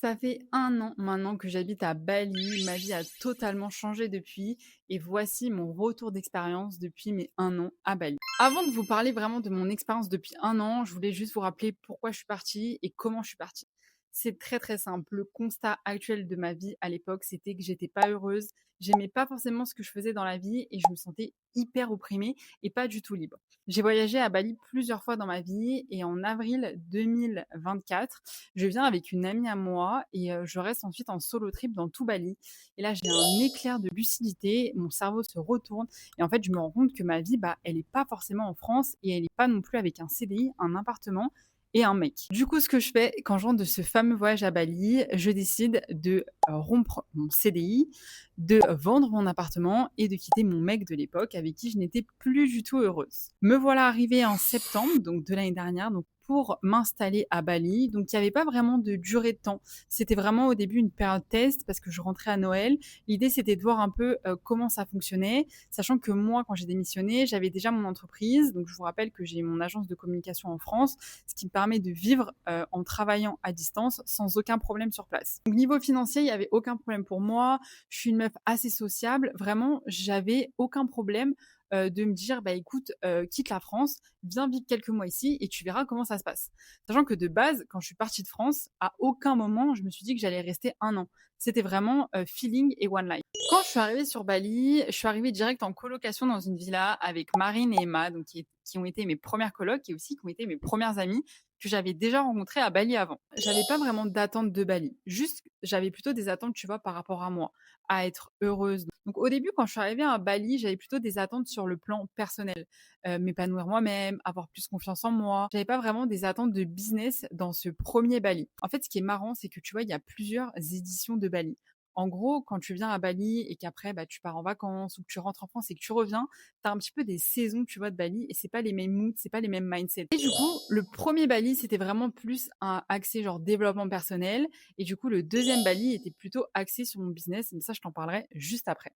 Ça fait 1 an maintenant que j'habite à Bali. Ma vie a totalement changé depuis et voici mon retour d'expérience depuis mes 1 an à Bali. Avant de vous parler vraiment de mon expérience depuis 1 an, je voulais juste vous rappeler pourquoi je suis partie et comment je suis partie. C'est très très simple. Le constat actuel de ma vie à l'époque, c'était que j'étais pas heureuse, j'aimais pas forcément ce que je faisais dans la vie et je me sentais hyper opprimée et pas du tout libre. J'ai voyagé à Bali plusieurs fois dans ma vie et en avril 2024, je viens avec une amie à moi et je reste ensuite en solo trip dans tout Bali. Et là, j'ai un éclair de lucidité, mon cerveau se retourne et en fait, je me rends compte que ma vie, bah, elle est pas forcément en France et elle est pas non plus avec un CDI, un appartement et un mec. Du coup, ce que je fais quand je rentre de ce fameux voyage à Bali, je décide de rompre mon CDI, de vendre mon appartement et de quitter mon mec de l'époque avec qui je n'étais plus du tout heureuse. Me voilà arrivée en septembre, donc de l'année dernière, donc pour m'installer à Bali. Donc il n'y avait pas vraiment de durée de temps. C'était vraiment au début une période test parce que je rentrais à Noël. L'idée c'était de voir un peu comment ça fonctionnait, sachant que moi quand j'ai démissionné, j'avais déjà mon entreprise. Donc je vous rappelle que j'ai mon agence de communication en France, ce qui me permet de vivre en travaillant à distance sans aucun problème sur place. Donc niveau financier, il n'y avait aucun problème pour moi. Je suis une meuf assez sociable. Vraiment, j'avais aucun problème de me dire, bah écoute, quitte la France, viens vivre quelques mois ici et tu verras comment ça se passe. Sachant que de base, quand je suis partie de France, à aucun moment je me suis dit que j'allais rester 1 an. C'était vraiment feeling et one life. Quand je suis arrivée sur Bali, je suis arrivée direct en colocation dans une villa avec Marine et Emma, donc qui ont été mes premières colocs et aussi qui ont été mes premières amies que j'avais déjà rencontrées à Bali avant. J'avais pas vraiment d'attente de Bali, juste j'avais plutôt des attentes, tu vois, par rapport à moi, à être heureuse. Donc au début, quand je suis arrivée à Bali, j'avais plutôt des attentes sur le plan personnel, m'épanouir moi-même, avoir plus confiance en moi. J'avais pas vraiment des attentes de business dans ce premier Bali. En fait, ce qui est marrant, c'est que tu vois, il y a plusieurs éditions de Bali. En gros, quand tu viens à Bali et qu'après, bah, tu pars en vacances ou que tu rentres en France et que tu reviens, tu as un petit peu des saisons, tu vois, de Bali et c'est pas les mêmes moods, c'est pas les mêmes mindsets. Et du coup, le premier Bali, c'était vraiment plus un accès genre développement personnel et du coup, le deuxième Bali était plutôt axé sur mon business, mais ça, je t'en parlerai juste après.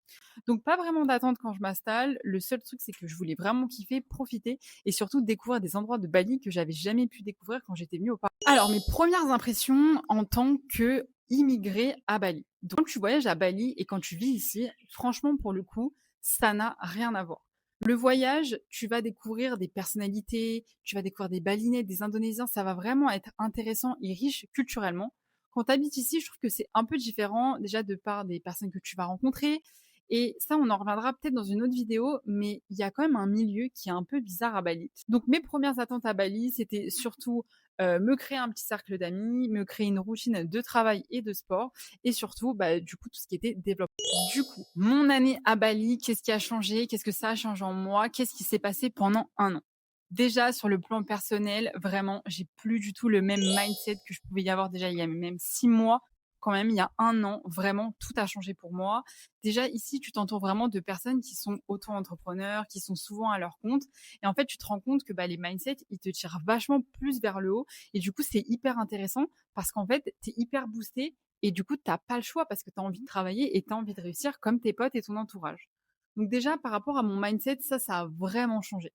Donc, pas vraiment d'attente quand je m'installe. Le seul truc, c'est que je voulais vraiment kiffer, profiter et surtout découvrir des endroits de Bali que j'avais jamais pu découvrir quand j'étais venue au Parc. Alors, mes premières impressions en tant que immigrée à Bali. Donc, quand tu voyages à Bali et quand tu vis ici, franchement, pour le coup, ça n'a rien à voir. Le voyage, tu vas découvrir des personnalités, tu vas découvrir des Balinais, des Indonésiens, ça va vraiment être intéressant et riche culturellement. Quand tu habites ici, je trouve que c'est un peu différent, déjà de par des personnes que tu vas rencontrer. Et ça, on en reviendra peut-être dans une autre vidéo, mais il y a quand même un milieu qui est un peu bizarre à Bali. Donc mes premières attentes à Bali, c'était surtout me créer un petit cercle d'amis, me créer une routine de travail et de sport, et surtout, bah, du coup, tout ce qui était développement. Du coup, mon année à Bali, qu'est-ce qui a changé? Qu'est-ce que ça a changé en moi? Qu'est-ce qui s'est passé pendant 1 an? Déjà, sur le plan personnel, vraiment, j'ai plus du tout le même mindset que je pouvais y avoir déjà il y a même 6 mois. Quand même, il y a 1 an, vraiment, tout a changé pour moi. Déjà, ici, tu t'entoures vraiment de personnes qui sont auto-entrepreneurs, qui sont souvent à leur compte. Et en fait, tu te rends compte que bah, les mindsets, ils te tirent vachement plus vers le haut. Et du coup, c'est hyper intéressant parce qu'en fait, tu es hyper boosté et du coup, tu as pas le choix parce que tu as envie de travailler et tu as envie de réussir comme tes potes et ton entourage. Donc déjà, par rapport à mon mindset, ça a vraiment changé.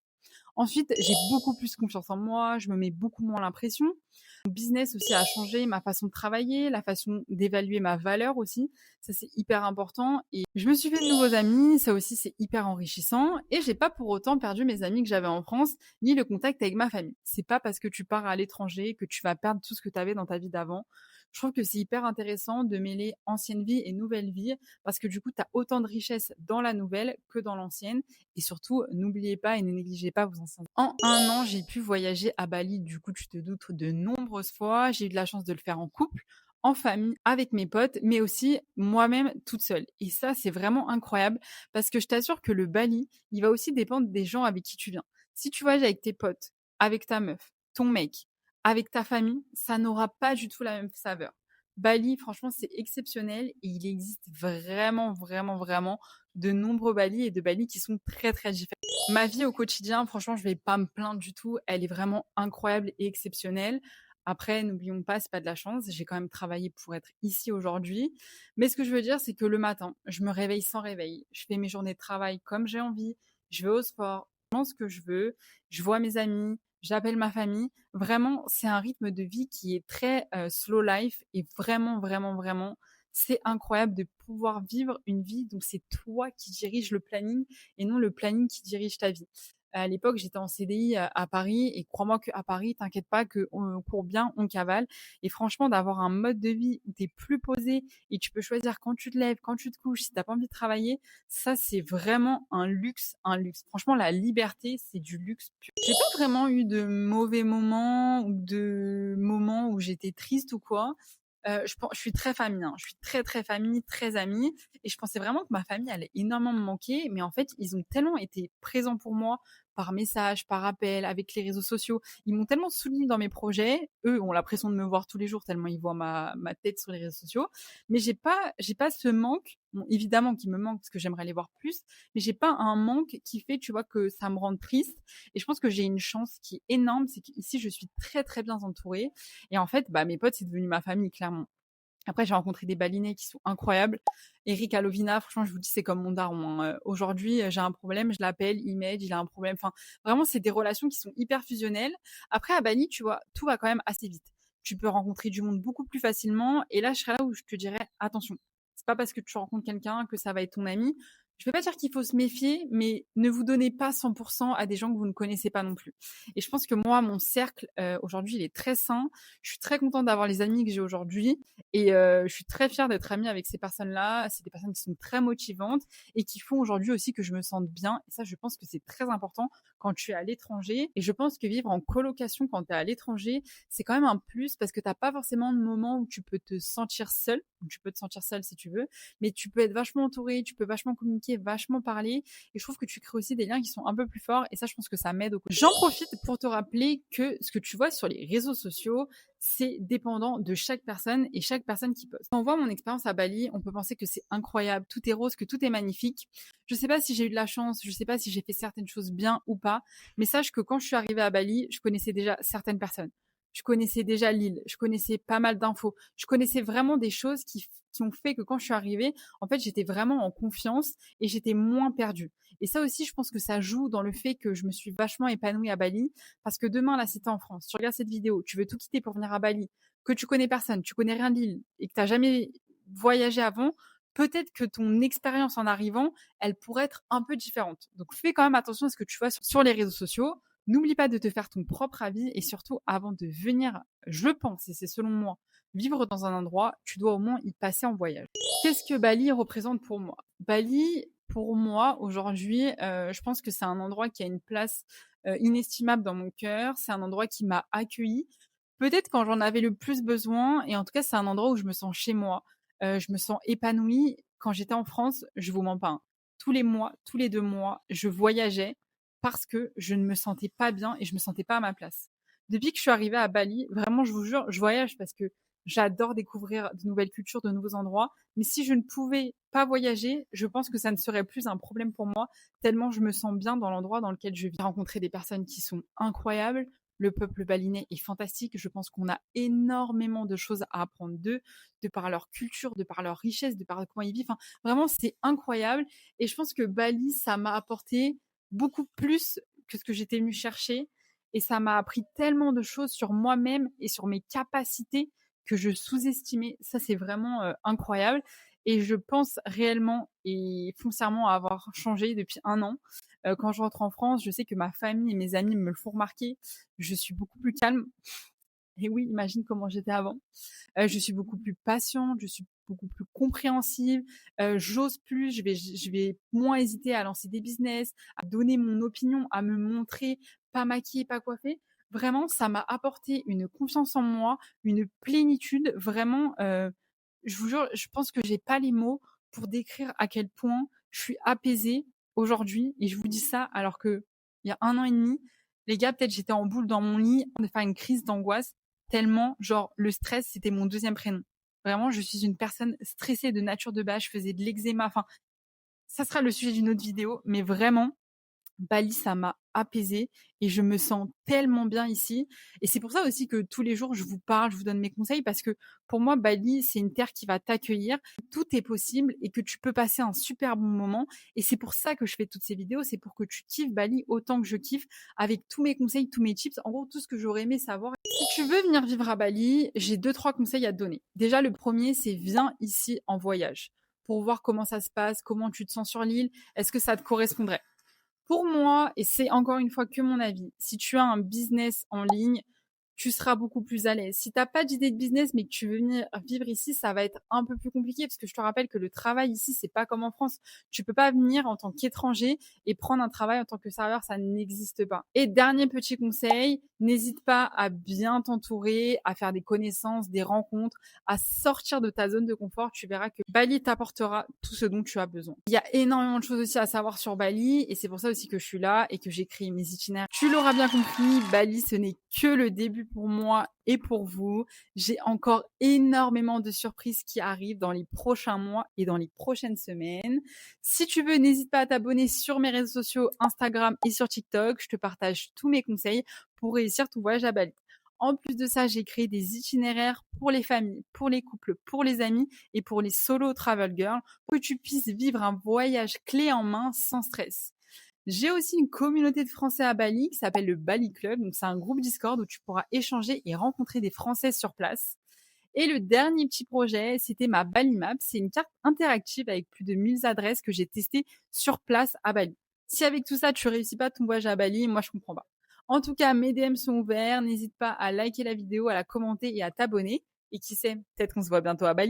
Ensuite, j'ai beaucoup plus confiance en moi, je me mets beaucoup moins la pression. Mon business aussi a changé, ma façon de travailler, la façon d'évaluer ma valeur aussi. Ça, c'est hyper important. Et je me suis fait de nouveaux amis, ça aussi, c'est hyper enrichissant. Et j'ai pas pour autant perdu mes amis que j'avais en France, ni le contact avec ma famille. C'est pas parce que tu pars à l'étranger que tu vas perdre tout ce que tu avais dans ta vie d'avant. Je trouve que c'est hyper intéressant de mêler ancienne vie et nouvelle vie parce que du coup, tu as autant de richesse dans la nouvelle que dans l'ancienne. Et surtout, n'oubliez pas et ne négligez pas vos anciens. En 1 an, j'ai pu voyager à Bali, du coup, tu te doutes, de nombreuses fois. J'ai eu de la chance de le faire en couple, en famille, avec mes potes, mais aussi moi-même toute seule. Et ça, c'est vraiment incroyable parce que je t'assure que le Bali, il va aussi dépendre des gens avec qui tu viens. Si tu voyages avec tes potes, avec ta meuf, ton mec, avec ta famille, ça n'aura pas du tout la même saveur. Bali, franchement, c'est exceptionnel et il existe vraiment, vraiment, vraiment de nombreux Bali et de Bali qui sont très, très différents. Ma vie au quotidien, franchement, je vais pas me plaindre du tout. Elle est vraiment incroyable et exceptionnelle. Après, n'oublions pas, c'est pas de la chance. J'ai quand même travaillé pour être ici aujourd'hui. Mais ce que je veux dire, c'est que le matin, je me réveille sans réveil. Je fais mes journées de travail comme j'ai envie. Je vais au sport, je mange ce que je veux. Je vois mes amis. j'appelle ma famille. Vraiment, c'est un rythme de vie qui est très, slow life et vraiment, vraiment, vraiment, c'est incroyable de pouvoir vivre une vie dont c'est toi qui dirige le planning et non le planning qui dirige ta vie. À l'époque, j'étais en CDI à Paris et crois-moi qu'à Paris, t'inquiète pas qu'on court bien, on cavale et franchement d'avoir un mode de vie où tu es plus posé et tu peux choisir quand tu te lèves, quand tu te couches, si tu pas envie de travailler, ça c'est vraiment un luxe, un luxe. Franchement, la liberté, c'est du luxe pur. J'ai pas vraiment eu de mauvais moments ou de moments où j'étais triste ou quoi. Je suis très famille, hein. Je suis très, très famille, très amie et je pensais vraiment que ma famille allait énormément me manquer, mais en fait, ils ont tellement été présents pour moi par message, par appel, avec les réseaux sociaux. Ils m'ont tellement soutenue dans mes projets. Eux ont l'impression de me voir tous les jours tellement ils voient ma tête sur les réseaux sociaux. Mais j'ai pas ce manque. Bon, évidemment qu'il me manque parce que j'aimerais les voir plus, mais j'ai pas un manque qui fait, tu vois, que ça me rende triste. Et je pense que j'ai une chance qui est énorme, c'est qu'ici, je suis très, très bien entourée. Et en fait, bah, mes potes, c'est devenu ma famille, clairement. Après, j'ai rencontré des balinais qui sont incroyables. Eric Alovina, franchement, je vous dis, c'est comme mon daron, hein. Aujourd'hui, j'ai un problème, je l'appelle, il m'aide, il a un problème. Enfin, vraiment, c'est des relations qui sont hyper fusionnelles. Après, à Bali, tu vois, tout va quand même assez vite. Tu peux rencontrer du monde beaucoup plus facilement. Et là, je serais là où je te dirais, attention, c'est pas parce que tu rencontres quelqu'un que ça va être ton ami. Je vais pas dire qu'il faut se méfier, mais ne vous donnez pas 100% à des gens que vous ne connaissez pas non plus. Et je pense que moi, mon cercle, aujourd'hui, il est très sain. Je suis très contente d'avoir les amis que j'ai aujourd'hui. Et je suis très fière d'être amie avec ces personnes-là. C'est des personnes qui sont très motivantes et qui font aujourd'hui aussi que je me sente bien. Et ça, je pense que c'est très important quand tu es à l'étranger. Et je pense que vivre en colocation quand tu es à l'étranger, c'est quand même un plus parce que tu pas forcément de moment où tu peux te sentir seul. Tu peux te sentir seul si tu veux, mais tu peux être vachement entouré, tu peux vachement communiquer, vachement parler. Et je trouve que tu crées aussi des liens qui sont un peu plus forts. Et ça, je pense que ça m'aide au quotidien. J'en profite pour te rappeler que ce que tu vois sur les réseaux sociaux, c'est dépendant de chaque personne et chaque personne qui poste. Quand on voit mon expérience à Bali, on peut penser que c'est incroyable, tout est rose, que tout est magnifique. Je sais pas si j'ai eu de la chance, je sais pas si j'ai fait certaines choses bien ou pas, mais sache que quand je suis arrivée à Bali, je connaissais déjà certaines personnes. Je connaissais déjà l'île, je connaissais pas mal d'infos, je connaissais vraiment des choses qui ont fait que quand je suis arrivée, en fait, j'étais vraiment en confiance et j'étais moins perdue. Et ça aussi, je pense que ça joue dans le fait que je me suis vachement épanouie à Bali parce que demain, là, si t'es en France, tu regardes cette vidéo, tu veux tout quitter pour venir à Bali, que tu connais personne, tu connais rien de l'île et que tu n'as jamais voyagé avant, peut-être que ton expérience en arrivant, elle pourrait être un peu différente. Donc fais quand même attention à ce que tu vois sur les réseaux sociaux. N'oublie pas de te faire ton propre avis et surtout, avant de venir, je pense, et c'est selon moi, vivre dans un endroit, tu dois au moins y passer en voyage. Qu'est-ce que Bali représente pour moi? Bali, pour moi, aujourd'hui, je pense que c'est un endroit qui a une place inestimable dans mon cœur. C'est un endroit qui m'a accueillie. Peut-être quand j'en avais le plus besoin, et en tout cas, c'est un endroit où je me sens chez moi. Je me sens épanouie. Quand j'étais en France, je vous mens pas, hein, tous les mois, tous les 2 mois, je voyageais parce que je ne me sentais pas bien et je me sentais pas à ma place. Depuis que je suis arrivée à Bali, vraiment, je vous jure, je voyage parce que j'adore découvrir de nouvelles cultures, de nouveaux endroits. Mais si je ne pouvais pas voyager, je pense que ça ne serait plus un problème pour moi, tellement je me sens bien dans l'endroit dans lequel je vis. J'ai rencontré des personnes qui sont incroyables. Le peuple balinais est fantastique. Je pense qu'on a énormément de choses à apprendre d'eux, de par leur culture, de par leur richesse, de par comment ils vivent. Enfin, vraiment, c'est incroyable. Et je pense que Bali, ça m'a apporté beaucoup plus que ce que j'étais venue chercher. Et ça m'a appris tellement de choses sur moi-même et sur mes capacités que je sous-estimais. Ça, c'est vraiment incroyable. Et je pense réellement et foncièrement avoir changé depuis 1 an. Quand je rentre en France, je sais que ma famille et mes amis me le font remarquer. Je suis beaucoup plus calme. Et oui, imagine comment j'étais avant. Je suis beaucoup plus patiente, je suis beaucoup plus compréhensive, j'ose plus, je vais moins hésiter à lancer des business, à donner mon opinion, à me montrer, pas maquillée, pas coiffée. Vraiment, ça m'a apporté une confiance en moi, une plénitude, vraiment, je vous jure, je pense que j'ai pas les mots pour décrire à quel point je suis apaisée aujourd'hui et je vous dis ça alors qu'il y a 1 an et demi, les gars, peut-être j'étais en boule dans mon lit, de faire une crise d'angoisse tellement, genre, le stress, c'était mon deuxième prénom. Vraiment, je suis une personne stressée de nature de base, je faisais de l'eczéma, enfin, ça sera le sujet d'une autre vidéo, mais vraiment, Bali, ça m'a apaisée et je me sens tellement bien ici et c'est pour ça aussi que tous les jours je vous parle, je vous donne mes conseils parce que pour moi Bali, c'est une terre qui va t'accueillir, tout est possible et que tu peux passer un super bon moment et c'est pour ça que je fais toutes ces vidéos, c'est pour que tu kiffes Bali autant que je kiffe avec tous mes conseils, tous mes tips, en gros tout ce que j'aurais aimé savoir. Si tu veux venir vivre à Bali, j'ai deux trois conseils à te donner. Déjà le premier, c'est viens ici en voyage pour voir comment ça se passe, comment tu te sens sur l'île, est-ce que ça te correspondrait? Pour moi, et c'est encore une fois que mon avis, si tu as un business en ligne, tu seras beaucoup plus à l'aise. Si tu as pas d'idée de business, mais que tu veux venir vivre ici, ça va être un peu plus compliqué parce que je te rappelle que le travail ici, c'est pas comme en France. Tu peux pas venir en tant qu'étranger et prendre un travail en tant que serveur, ça n'existe pas. Et dernier petit conseil, n'hésite pas à bien t'entourer, à faire des connaissances, des rencontres, à sortir de ta zone de confort. Tu verras que Bali t'apportera tout ce dont tu as besoin. Il y a énormément de choses aussi à savoir sur Bali et c'est pour ça aussi que je suis là et que j'écris mes itinéraires. Tu l'auras bien compris, Bali, ce n'est que le début pour moi et pour vous. J'ai encore énormément de surprises qui arrivent dans les prochains mois et dans les prochaines semaines. Si tu veux, n'hésite pas à t'abonner sur mes réseaux sociaux, Instagram et sur TikTok. Je te partage tous mes conseils pour réussir ton voyage à Bali. En plus de ça, j'ai créé des itinéraires pour les familles, pour les couples, pour les amis et pour les solo travel girls pour que tu puisses vivre un voyage clé en main sans stress. J'ai aussi une communauté de Français à Bali qui s'appelle le Bali Club. Donc, c'est un groupe Discord où tu pourras échanger et rencontrer des Français sur place. Et le dernier petit projet, c'était ma Bali Map. C'est une carte interactive avec plus de 1000 adresses que j'ai testées sur place à Bali. Si avec tout ça, tu réussis pas ton voyage à Bali, moi, je comprends pas. En tout cas, mes DM sont ouverts. N'hésite pas à liker la vidéo, à la commenter et à t'abonner. Et qui sait, peut-être qu'on se voit bientôt à Bali.